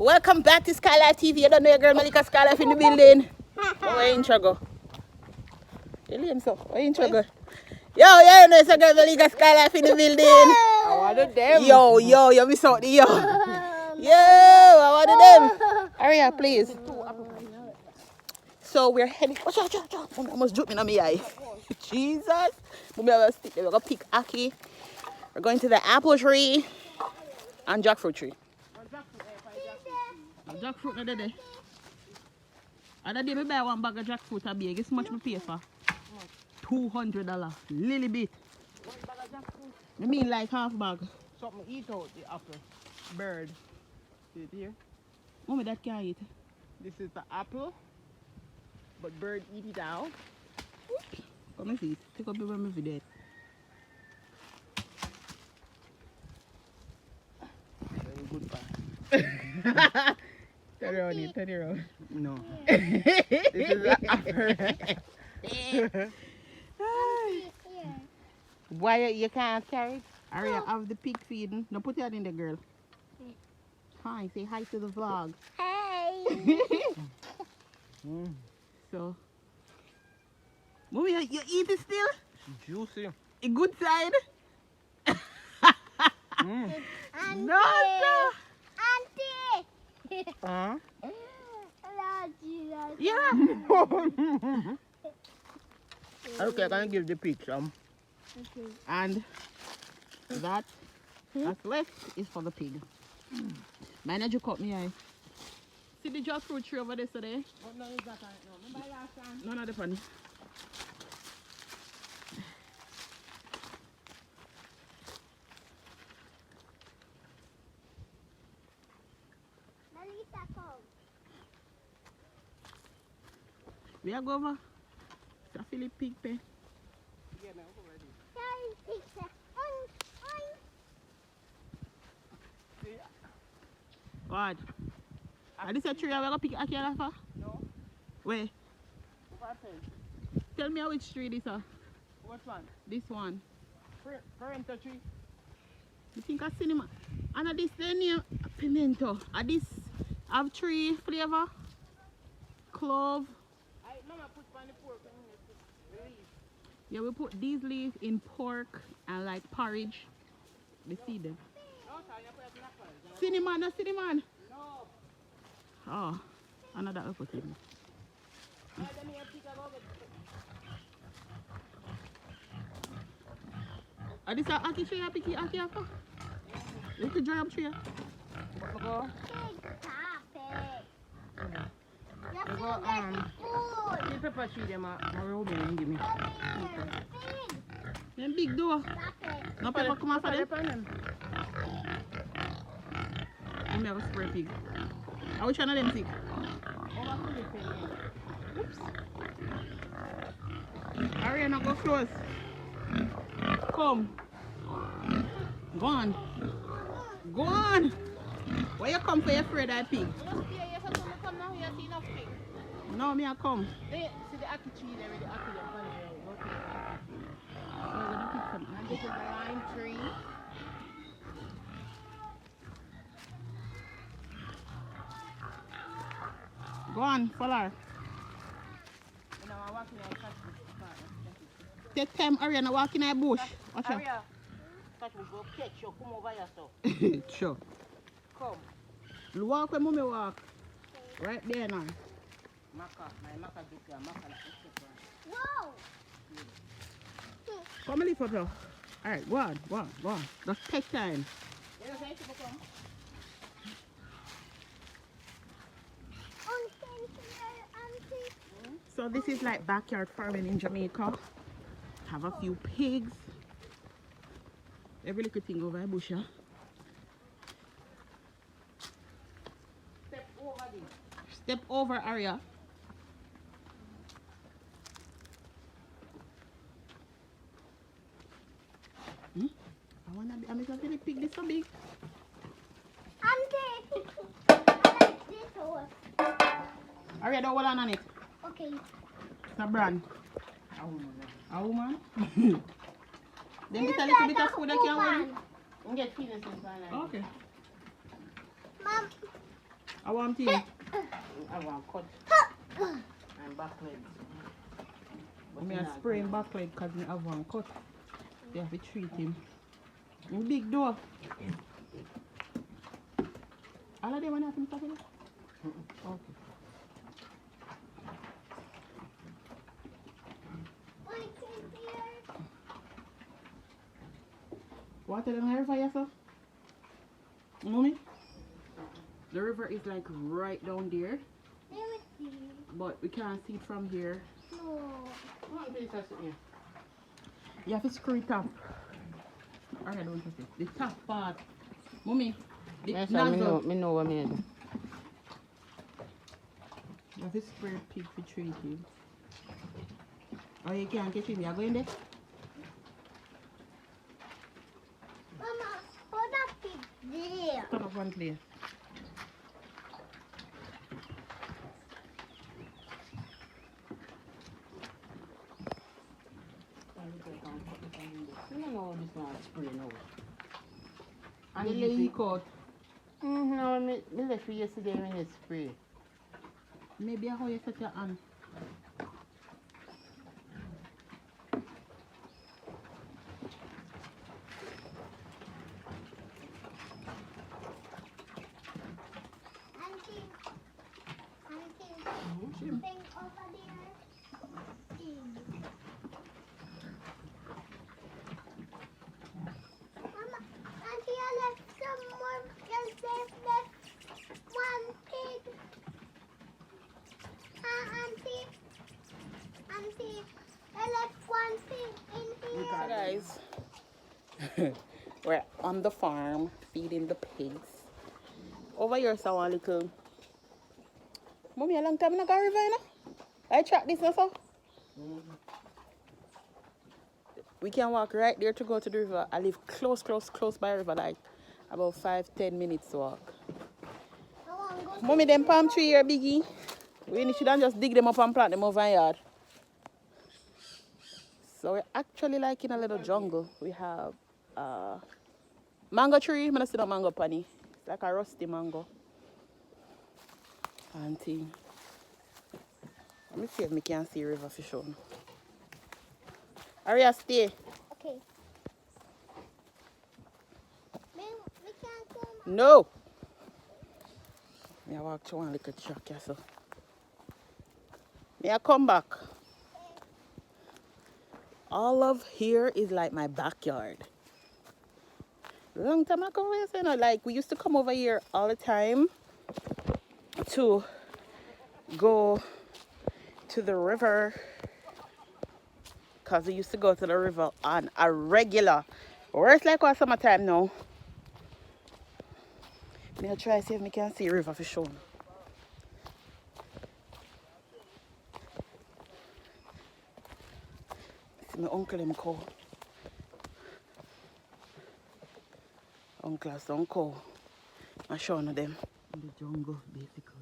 Welcome back to Skylife TV. You don't know your girl Melica Skylife in the building. Where you intro go? Tell him so. Where you intro go? Yo, you know your girl Melica Skylife in the building. I wanted them. Yo, you miss out the yo. Yo, I wanted them. Hurry up, please. So we're heading. Watch out. Mommy almost dropped me on my eye. Jesus. Mommy, I will stick there. We're going to pick Aki. We're going to the apple tree and jackfruit tree. Jackfruit not there. Other day I buy one bag of jackfruit a bag. Guess how much I pay for? $200. Little bit. One bag of jackfruit. I mean like half bag. Something eat out the apple. Bird. See it here? Mommy, that can't eat. This is the apple. But bird eat it out. Come and see it. Take up the one for that. Very good part. Turn around. No. This is the apple. Why you can't carry it? Aria, have the pig feeding. No, put it in the girl. Hi, say hi to the vlog. Hey. So, Mommy, you eat it still? Juicy. A good side? Auntie. No. Auntie. Huh? Yeah. Okay, I'm gonna give the pig some. And that's left is for the pig. Mine you cut me eye. See the jackfruit tree over there today? What none is that right now? Remember last time? None of the fun. We are go over. It's a Philip pig pen. Yeah, no, already. What? Are this a tree I will pick a killer for? No. Where? What happened? Tell me which tree this is. What one? This one. Parental tree. You think of cinema? And this the name pimento. And this have tree flavor. Clove. Mama put on the pork and the leaf. Yeah, we put these leaves in pork and like porridge. We see them. No, sir, you put it in apple. Cinnamon, no cinnamon. No. Oh, another we put in. Then you pick a little bit. Are this a aki tree? A picky aki apple? This is dry up tree. What go? Kill pepper tree them a ruby and give me. Them big door. No pepper come off of them. Let me have a spray pig. Which one of them sick? Oops. Hurry and go close. Come. Go on. Go on. Where you come for your afraid of pig? No, me I come. See the aki tree there with the aki there. We're gonna pick some. And this is the lime tree. Go on, follow her. You know, I'm walking out catch Take time, hurry and walk in a bush. Watch out. Aria, catch me, go catch you. Come over here, so. Sure. Come. Walk where mommy walk. Right there now. Maka, my maka do here. Maka like this. Whoa. Come and lift up here. Alright, go on. Just take time. You know, say to come. So this is like backyard farming in Jamaica. Have a few pigs. Every little thing over a bush, yeah? Step over this. Step over area. I wanna be. I'm just gonna pig this so big. Auntie. I like this horse. Area, don't hold on it. Okay. It's a brand. A woman? Then You get a look little bit like of a food that can woman. win. You get feelings inside. Okay. Mom, I want tea. I want cut. And back legs. I'm spraying back leg because I have one cut. They have to treat him. In big door. All of them want to have him. Okay. Water in the river, yes, sir? Mommy? The river is like right down there. But we can't see it from here. No. You have to screw it up. Alright, don't touch it. The top part. Mommy, the Yes, nozzle. I know what I mean. You have to spray pig for treating. Oh, you can't get it. You are going there? Mama, hold up it there. Turn up one place. I don't know this one spray now. And the leak out. No, I left it yesterday when it spray. Maybe how you set your hand. Auntie, Shim. thing over there. Mama, Auntie, I left some more because there's left one pig. Auntie, I left one pig in here. So guys, we're on the farm feeding the pigs. Over here, so one little. Mommy, a long time I got river, you know? I track this now, so. We can walk right there to go to the river. I live close by river, like about 5-10 minutes walk. I want to go Mommy, them palm tree here, biggie. We shouldn't just dig them up and plant them over in yard. So we're actually like in a little jungle. We have mango tree. I'm not see no mango pony. It's like a rusty mango. Auntie. Let me see if I can see river fish on. Aria, stay. Okay. We can't come. No. I walk to one little track here, so. May I come back? All of here is like my backyard. Long time ago, you know, like we used to come over here all the time to go to the river, because we used to go to the river on a regular. Or it's like what summertime now. I'll try to see if I can see river for sure. See my uncle and cow. Uncle and some cow. I'm showing them in the jungle basically.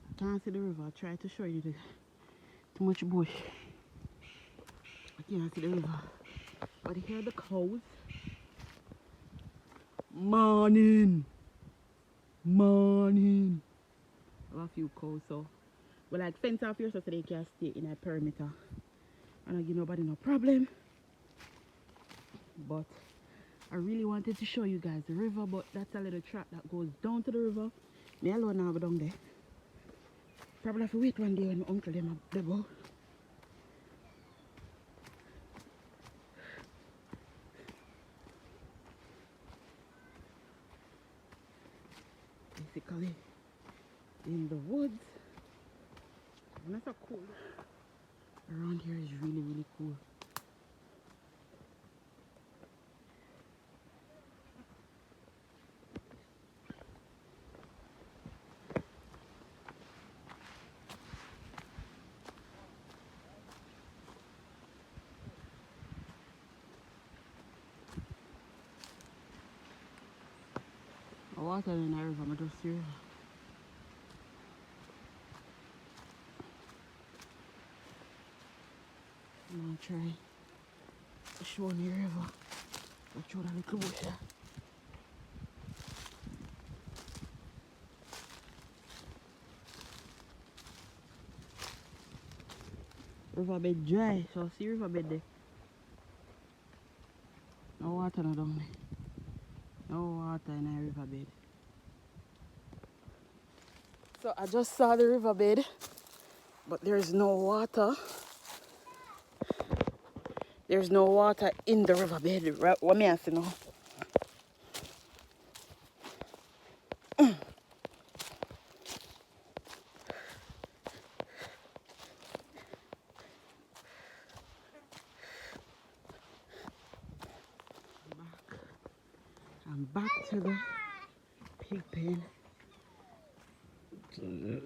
I can't see the river. I try to show you the too much bush. I can't see the river. But here are the cows. Morning. Morning. I have a few cows, so we like fence off here so they can stay in a perimeter. And I give nobody no problem. But I really wanted to show you guys the river, but that's a little track that goes down to the river. Me alone now go down there. Probably have to wait one day when my uncle them they go. Basically in the woods. And that's so cool. Around here is really cool. Water in the river, I'm just here. try to show me the river. Go through the little bush there. Riverbed dry, so see riverbed there. No water no down there. No water in the riverbed. So I just saw the riverbed, but there's no water. There's no water in the riverbed. Right, what me I say now? I'm back to the pig pen.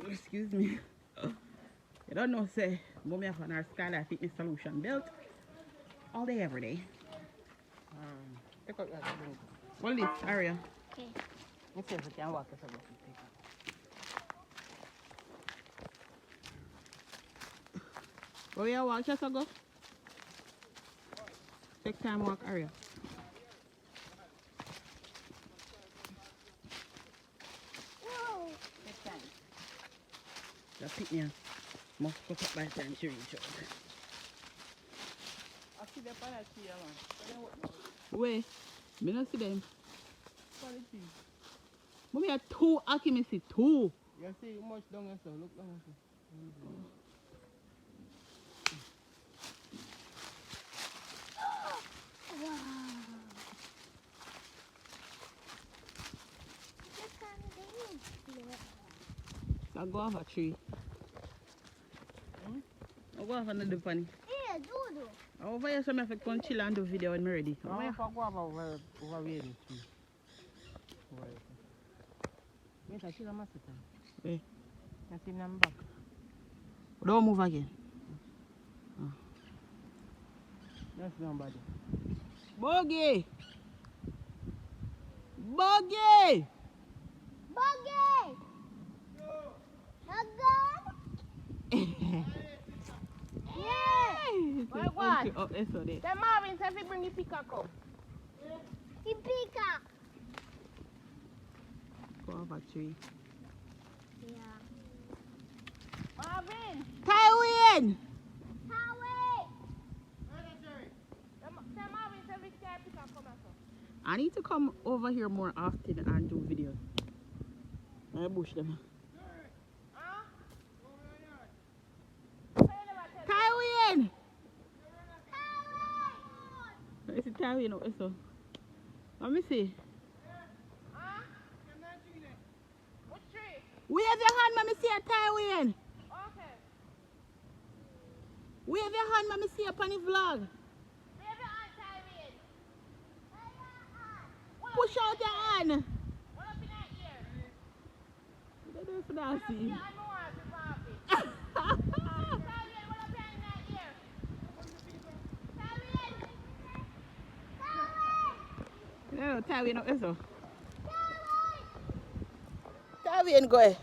Excuse me. You don't know, say, mommy have on our Skylife fitness solution belt all day, every day. Take out your drink. What this area? Okay. Let's see if we can walk this over. Where you walk just ago? Take time walk area. Whoa. Take time. The picnic must cut up by the time to reach out. I see the pan here, man. Where? Me not see them. Quality. Mommy have two accuracy, two. You see much down there, so look down there. Wow. Look on the I go off a tree. I go off another funny. Yeah, Dodo. Over here, so I have to come chill and do video when I'm ready. I Over here. want to go over here. Yes, I see the master. Where? I see them back. Don't move again. That's nobody. Bogey! Bogey! Buggy! Again? Yeah. It's Why a what? funky up there, so there. The Marvin said if you bring the peacock up. He peacock. Go off a tree. Yeah. Marvin! Tywin! Howie! The Marvin said if you peacock come up. I need to come over here more often and do videos. I bush them. Huh? Tywin! Is it Tywin or so? Let me see. Huh? What tree? Wave your hand, let me see a Tywin. Okay. Wave your hand, let me see up on the vlog. Wave your hand, Tyreen. Push out your hand. What up in that ear? What do you for that, What up in see? your hand, Marvin? Tyreen, what up in that ear? Tyreen! No, Tywin up there, so. Tywin, go ahead.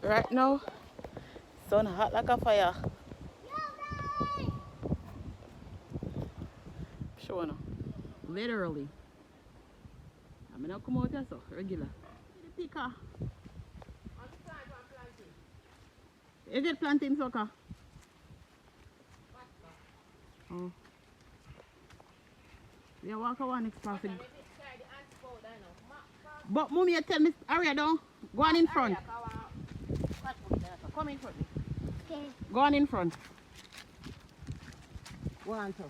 Right now, sun hot like a fire. Sure no. Literally. I'm gonna come out here so regular. The picker. On the plant, one planting. You get planting sucker? Oh. We walk around next passage. Maybe try the ants powder, no. But mommy, you tell me, hurry down. Go on in front. Come in front. Okay. Go on in front. Go on, so.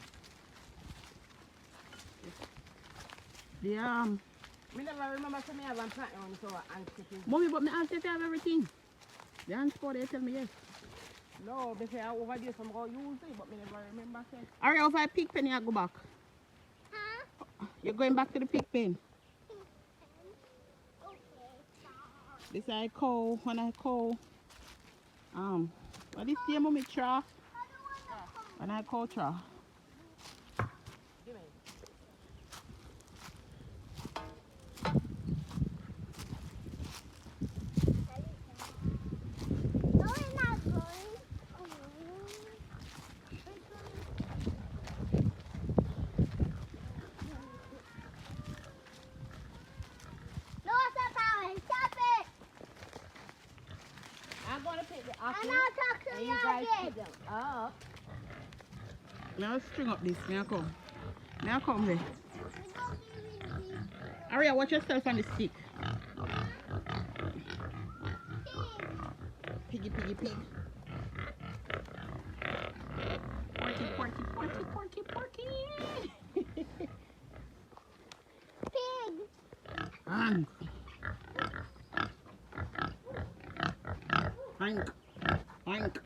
The Me never remember so me have one plant on so ants taking. mommy, but me ask you if you have everything. The ants powder, you tell me yes. No, they say I over there some go use it, but me never remember say. Hurry, if I pig pen, you go back. Huh? You're going back to the pig pen. Okay. This is a cow, when I cow. What is the mommy tra? When I cow tra. Give me. No, we're not going. Oh. gonna pick the And apple. I'll talk to And you you guys again. pick them up. Now string up this. Now come. Now come there. Aria, watch yourself on the stick. Piggy, piggy, pig. Porky, porky, porky, porky, porky. Pig. Hank. Hank. Hank.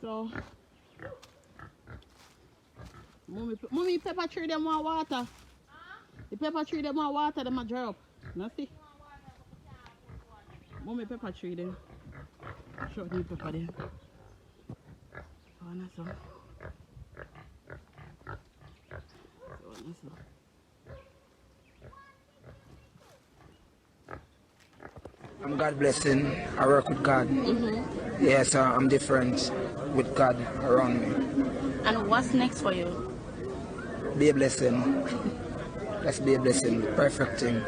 So, mommy, pepper tree them want water. The pepper tree them want water, them a dry up. No see? Mommy pepper tree them. Show the pepper them. Oh, no, so. I'm God blessing. I work with God. Yes, I'm different with God around me. And what's next for you? Be a blessing. Let's be a blessing. Perfect thing.